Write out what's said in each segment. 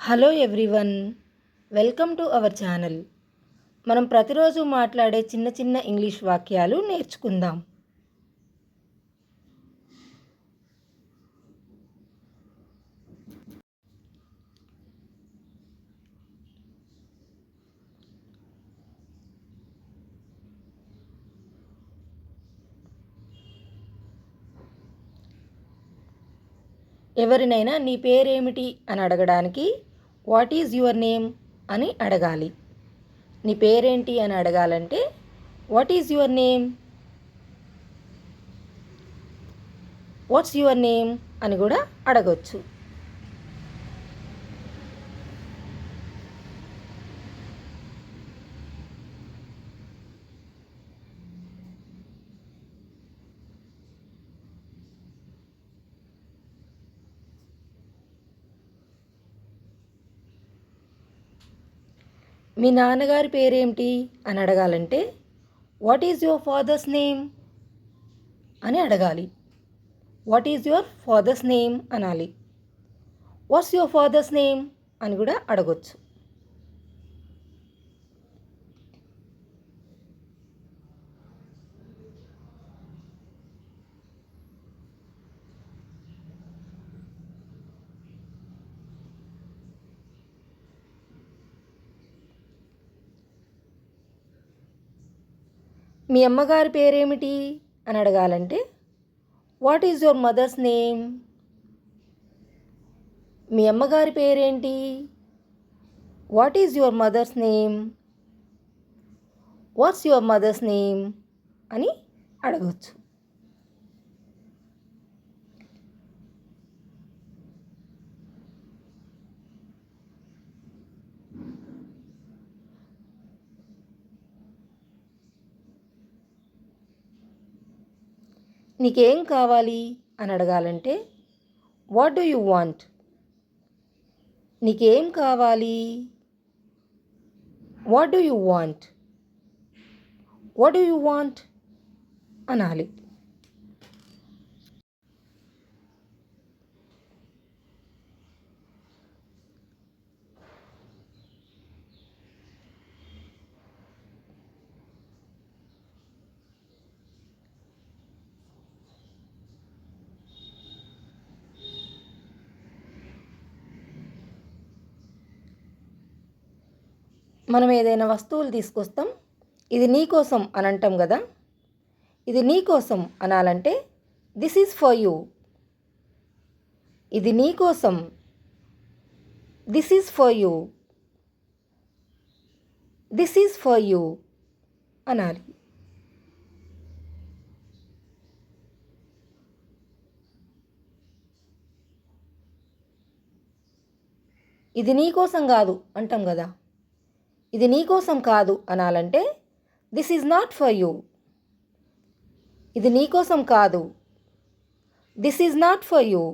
Hello everyone, welcome to our channel. మనం ప్రతిరోజు మాట్లాడే చిన్న చిన్న ఇంగ్లీష్ వాక్యాలు నేర్చుకుందాం. ఎవరినైనా నీ పేరేమిటి అని అడగడానికి వాట్ ఈజ్ యువర్ నేమ్ అని అడగాలి. నీ పేరేంటి అని అడగాలంటే what is your name, what's your name అని కూడా అడగొచ్చు. మీ నాన్నగారి పేరేమిటి అని అడగాలంటే what is your father's name అని అడగాలి. What is your father's name అనాలి. వాట్స్ యువర్ ఫాదర్స్ నేమ్ అని కూడా అడగొచ్చు. మీ అమ్మగారి పేరేమిటి అని అడగాలంటే what is your mother's name. మీ అమ్మగారి పేరేంటి, what is your mother's name, what's your mother's name అని అడగవచ్చు. నీకేం కావాలి అని అడగాలంటే వాట్ డూ యూ వాంట్. నీకేం కావాలి, what do you want, what do you want అనాలి. మనం ఏదైనా వస్తువులు తీసుకొస్తాం, ఇది నీ కోసం అని అంటాం కదా. ఇది నీ కోసం అనాలంటే దిస్ ఈజ్ ఫర్ యూ. ఇది నీ కోసం, this is for you, this is for you అనాలి. ఇది నీ కోసం కాదు అంటాం కదా. ఇది నీ కోసం కాదు అనాలంటే this is not for you. ఇది నీ కోసం కాదు, this is not for you,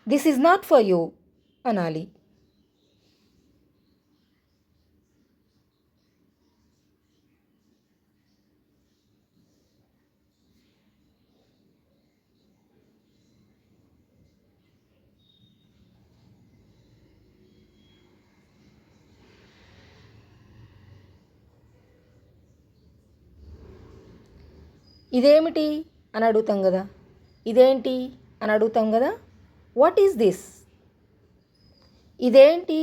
this is not for you అనాలి. ఇదేమిటి అని అడుగుతాం కదా. ఇదేంటి అని అడుగుతాం కదా. What is this. ఇదేంటి,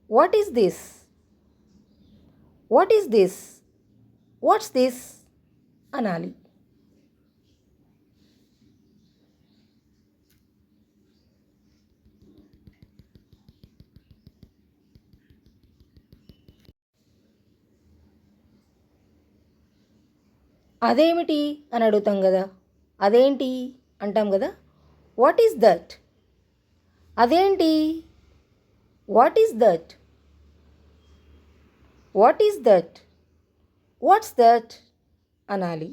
what is this, what is this, what's this అనాలి. అదేమిటి అని అడుగుతాం కదా. అదేంటి అంటాం కదా. What is that. అదేంటి, what is that, what is that, what's that అనాలి.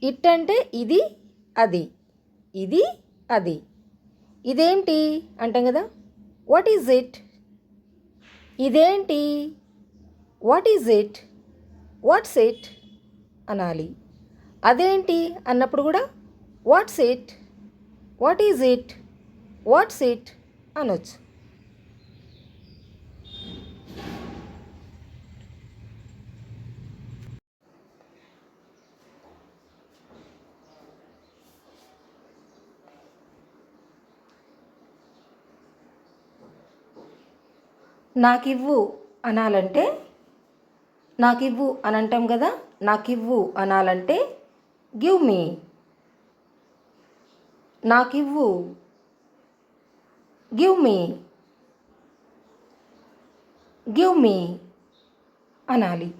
ఇట్ అంటే ఇది అది, ఇది అది. ఇదేంటి అంటాం కదా. What is it. ఇదేంటి? What is it? What's it అనాలి. అదేంటి అన్నప్పుడు కూడా what's it, what is it, what's it అనొచ్చు. నాకివ్వు అనాలంటే, నాకివ్వు అని అంటాం కదా, నాకివ్వు అనాలంటే గివ్ మీ. నాకివ్వు, గివ్ మీ, గివ్ మీ అనాలి.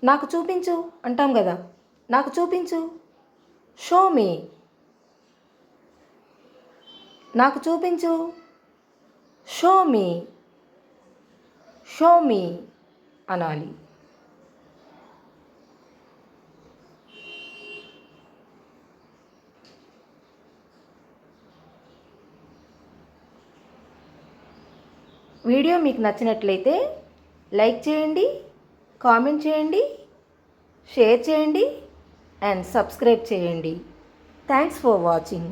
నాకు చూపించు అంటాం కదా, నాకు చూపించు, షో మీ. నాకు చూపించు, షో మీ, షో మీ అనాలి. వీడియో మీకు నచ్చినట్లయితే లైక్ చేయండి, కామెంట్ చేయండి, షేర్ చేయండి అండ్ సబ్స్క్రైబ్ చేయండి. Thanks for watching.